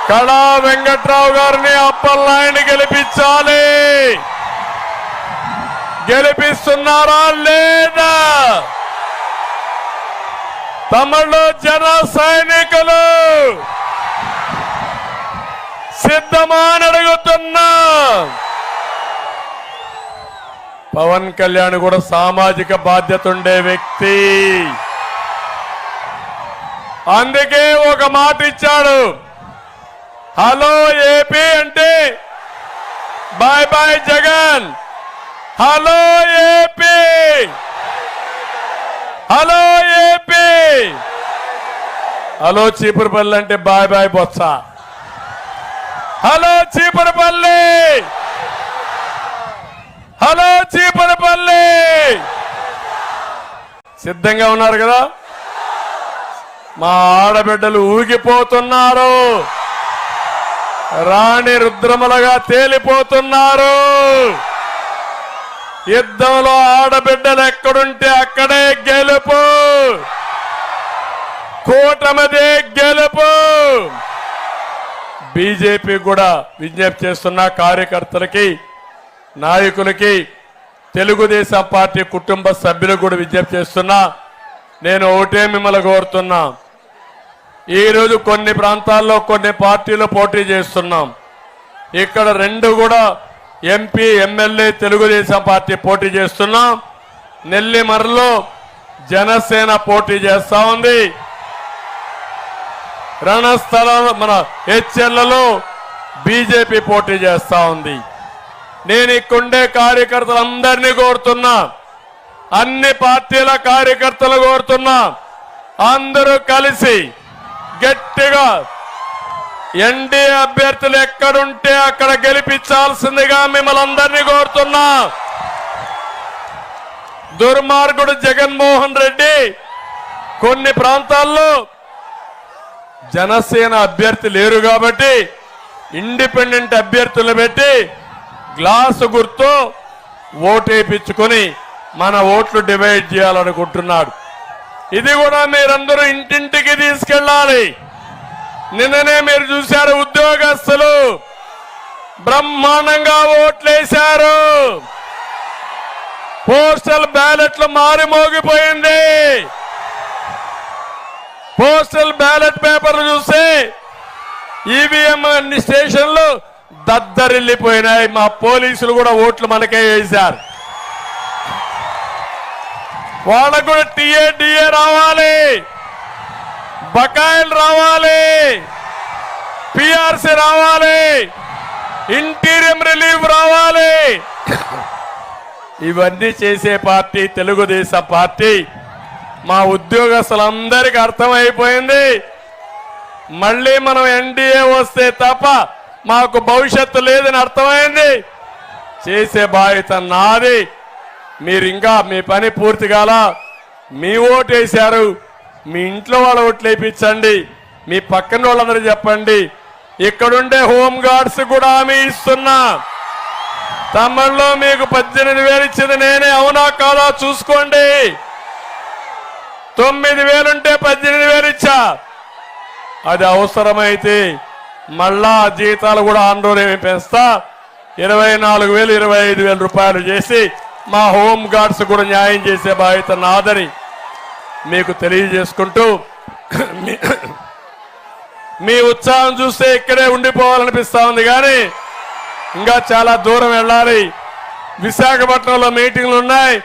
కళా వెంకట్రావు గారిని అప్పలనాయుడిని గెలిపించాలి. గెలిపిస్తున్నారా లేదా? తమిళ జన సైనికులు సిద్ధమా అని అడుగుతున్నా. పవన్ కళ్యాణ్ కూడా సామాజిక బాధ్యత ఉండే వ్యక్తి. అందుకే ఒక మాట ఇచ్చాడు, హలో ఏపీ అంటే bye bye Jagan. Hello AP, hello AP. Hello Cheepurupalli అంటే bye bye Botsa. Hello Cheepurupalli, hello Cheepurupalli. సిద్ధంగా ఉన్నారు కదా? మా ఆడబిడ్డలు ఊగిపోతున్నారు, రాణి రుద్రమలుగా తేలిపోతున్నారు. యుద్ధంలో ఆడబిడ్డలు ఎక్కడుంటే అక్కడే గెలుపు, కూటమిదే గెలుపు. బీజేపీ కూడా విజ్ఞప్తి చేస్తున్న కార్యకర్తలకి, నాయకులకి, తెలుగుదేశం పార్టీ కుటుంబ సభ్యులకు కూడా విజ్ఞప్తి చేస్తున్నా. నేను ఒకటే మిమ్మల్ని కోరుతున్నా, ఈరోజు కొన్ని ప్రాంతాల్లో కొన్ని పార్టీలు పోటీ చేస్తున్నాం. ఇక్కడ రెండు కూడా ఎంపీ ఎమ్మెల్యే తెలుగుదేశం పార్టీ పోటీ చేస్తున్నాం. నెల్లిమర్లో జనసేన పోటీ చేస్తా ఉంది. రణస్థలం మన హెచ్ఎల్లలో బీజేపీ పోటీ చేస్తా ఉంది. నేను ఇక్కడుండే కార్యకర్తలందరినీ కోరుతున్నా, అన్ని పార్టీల కార్యకర్తలు కోరుతున్నా, అందరూ కలిసి గట్టిగా ఎన్డీఏ అభ్యర్థులు ఎక్కడుంటే అక్కడ గెలిపించాల్సిందిగా మిమ్మల్ని అందరినీ కోరుతున్నా. దుర్మార్గుడు జగన్మోహన్ రెడ్డి కొన్ని ప్రాంతాల్లో జనసేన అభ్యర్థి లేరు కాబట్టి ఇండిపెండెంట్ అభ్యర్థులు పెట్టి గ్లాసు గుర్తు ఓటేపించుకొని మన ఓట్లు డివైడ్ చేయాలనుకుంటున్నాడు. ఇది కూడా మీరందరూ ఇంటింటికి తీసుకెళ్ళాలి. నిన్ననే మీరు చూశారు, ఉద్యోగస్తులు బ్రహ్మాండంగా ఓట్లేశారు. పోస్టల్ బ్యాలెట్లు మారిమోగిపోయింది. పోస్టల్ బ్యాలెట్ పేపర్లు చూస్తే ఈవీఎం అన్ని స్టేషన్లు దద్దరిల్లిపోయినాయి. మా పోలీసులు కూడా ఓట్లు మనకే వేశారు. వాళ్ళకు కూడా టీఏ రావాలి, బకాయిలు రావాలి, పిఆర్సీ రావాలి, ఇంటీరియం రిలీఫ్ రావాలి. ఇవన్నీ చేసే పార్టీ తెలుగుదేశం పార్టీ. మా ఉద్యోగస్తులందరికీ అర్థమైపోయింది, మళ్ళీ మనం ఎన్డీఏ వస్తే తప్ప మాకు భవిష్యత్తు లేదని అర్థమైంది. చేసే బాధ్యత నాది. మీరు ఇంకా మీ పని పూర్తి కాల, మీ ఓటు వేశారు, మీ ఇంట్లో వాళ్ళ ఓట్లు వేయించండి, మీ పక్కన వాళ్ళందరూ చెప్పండి. ఇక్కడుండే హోమ్ గార్డ్స్ కూడా హామీ ఇస్తున్నా, తమిళలో మీకు 18,000 ఇచ్చింది నేనే, అవునా కాదా చూసుకోండి. 9,000 ఉంటే 18,000 ఇచ్చా. అది అవసరమైతే మళ్ళా జీతాలు కూడా ఆందోళన పెంచుతా, 24,000 25,000 రూపాయలు చేసి మా హోమ్ గార్డ్స్ కూడా న్యాయం చేసే బాధ్యత నాదని మీకు తెలియజేసుకుంటూ, మీ ఉత్సాహం చూస్తే ఇక్కడే ఉండిపోవాలనిపిస్తా ఉంది, కానీ ఇంకా చాలా దూరం వెళ్ళాలి. విశాఖపట్నంలో మీటింగ్లు ఉన్నాయి.